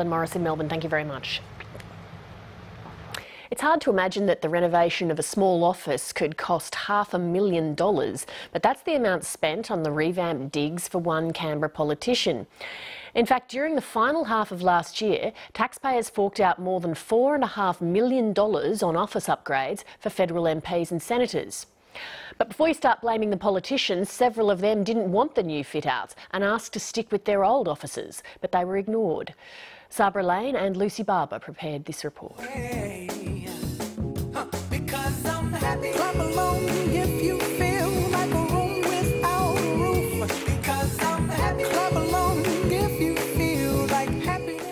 Glenn Morris in Melbourne, thank you very much. It's hard to imagine that the renovation of a small office could cost $500,000, but that's the amount spent on the revamped digs for one Canberra politician. In fact, during the final half of last year, taxpayers forked out more than $4.5 million on office upgrades for federal MPs and senators. But before you start blaming the politicians, several of them didn't want the new fit-outs and asked to stick with their old offices, but they were ignored. Sabra Lane and Lucy Barber prepared this report.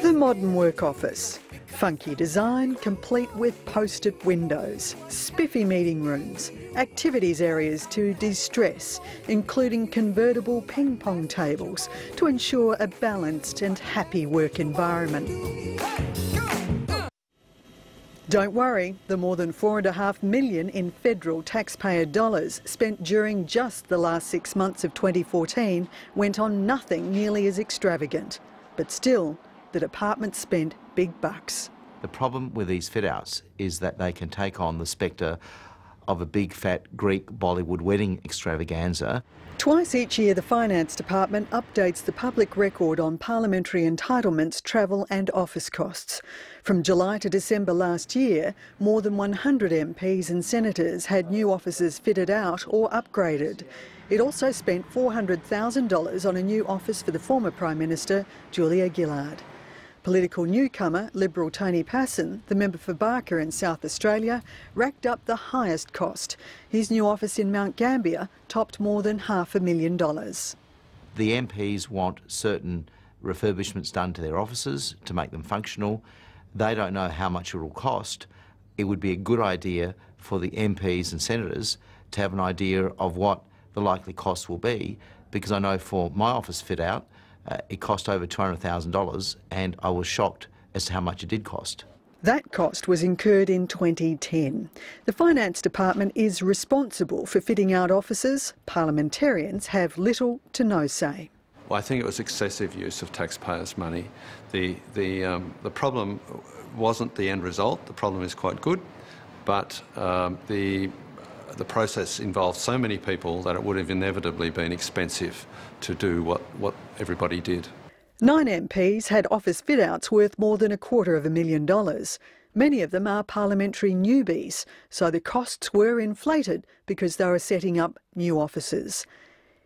The modern work office. Funky design, complete with post-it windows, spiffy meeting rooms, activities areas to de-stress, including convertible ping-pong tables to ensure a balanced and happy work environment. Don't worry, the more than $4.5 million in federal taxpayer dollars spent during just the last 6 months of 2014 went on nothing nearly as extravagant. But still, the department spent big bucks. The problem with these fit-outs is that they can take on the spectre of a big fat Greek Bollywood wedding extravaganza. Twice each year the Finance Department updates the public record on parliamentary entitlements, travel and office costs. From July to December last year, more than 100 MPs and senators had new offices fitted out or upgraded. It also spent $400,000 on a new office for the former Prime Minister, Julia Gillard. Political newcomer, Liberal Tony Passon, the member for Barker in South Australia, racked up the highest cost. His new office in Mount Gambier topped more than $500,000. The MPs want certain refurbishments done to their offices to make them functional. They don't know how much it will cost. It would be a good idea for the MPs and senators to have an idea of what the likely cost will be, because I know for my office fit out, it cost over $200,000 and I was shocked as to how much it did cost. That cost was incurred in 2010. The Finance Department is responsible for fitting out offices. Parliamentarians have little to no say. Well, I think it was excessive use of taxpayers' money. The problem wasn't the end result. The problem is quite good, but the process involved so many people that it would have inevitably been expensive to do what everybody did. 9 MPs had office fit-outs worth more than $250,000. Many of them are parliamentary newbies, so the costs were inflated because they were setting up new offices.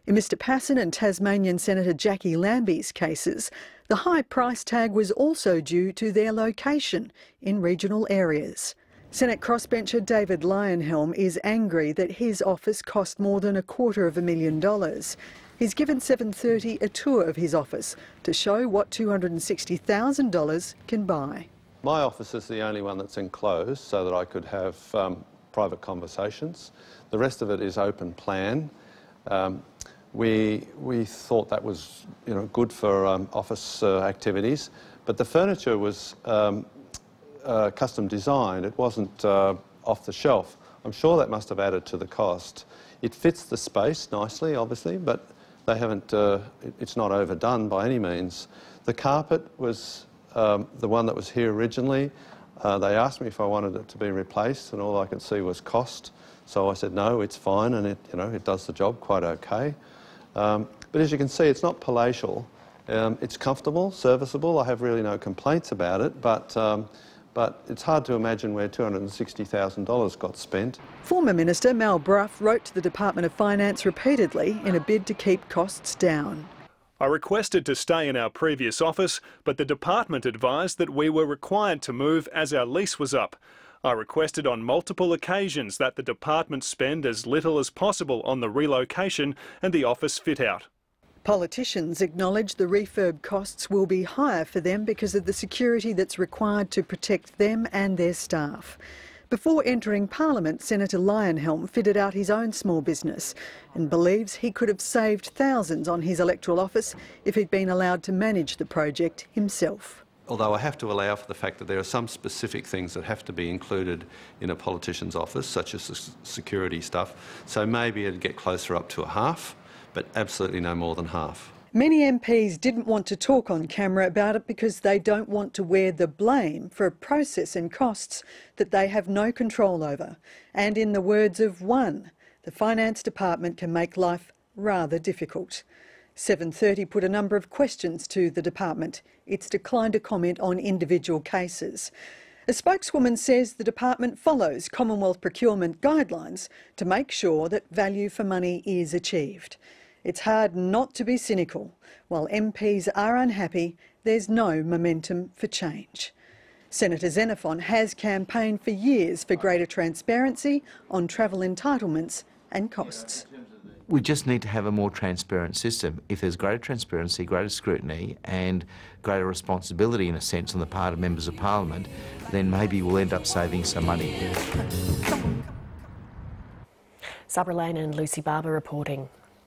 In Mr Passon and Tasmanian Senator Jackie Lambie's cases, the high price tag was also due to their location in regional areas. Senate crossbencher David Leyonhjelm is angry that his office cost more than $250,000. He's given 7:30 a tour of his office to show what $260,000 can buy. My office is the only one that's enclosed so that I could have private conversations. The rest of it is open plan. We thought that was good for office activities, but the furniture was custom designed. It wasn't off the shelf. I'm sure that must have added to the cost. It fits the space nicely, obviously, but they haven't. It's not overdone by any means. The carpet was the one that was here originally. They asked me if I wanted it to be replaced, and all I could see was cost. So I said no, it's fine, and it does the job quite okay. But as you can see, it's not palatial. It's comfortable, serviceable. I have really no complaints about it, but it's hard to imagine where $260,000 got spent. Former Minister Mal Brough wrote to the Department of Finance repeatedly in a bid to keep costs down. I requested to stay in our previous office, but the department advised that we were required to move as our lease was up. I requested on multiple occasions that the department spend as little as possible on the relocation and the office fit-out. Politicians acknowledge the refurb costs will be higher for them because of the security that's required to protect them and their staff. Before entering Parliament, Senator Leyonhjelm fitted out his own small business and believes he could have saved thousands on his electoral office if he'd been allowed to manage the project himself. Although I have to allow for the fact that there are some specific things that have to be included in a politician's office, such as the security stuff, so maybe it'd get closer up to a half, but absolutely no more than half. Many MPs didn't want to talk on camera about it because they don't want to wear the blame for a process and costs that they have no control over. And in the words of one, the Finance Department can make life rather difficult. 7:30 put a number of questions to the department. It's declined to comment on individual cases. A spokeswoman says the department follows Commonwealth procurement guidelines to make sure that value for money is achieved. It's hard not to be cynical. While MPs are unhappy, there's no momentum for change. Senator Xenophon has campaigned for years for greater transparency on travel entitlements and costs. We just need to have a more transparent system. If there's greater transparency, greater scrutiny and greater responsibility, in a sense, on the part of members of Parliament, then maybe we'll end up saving some money. Sabra Lane and Lucy Barber reporting.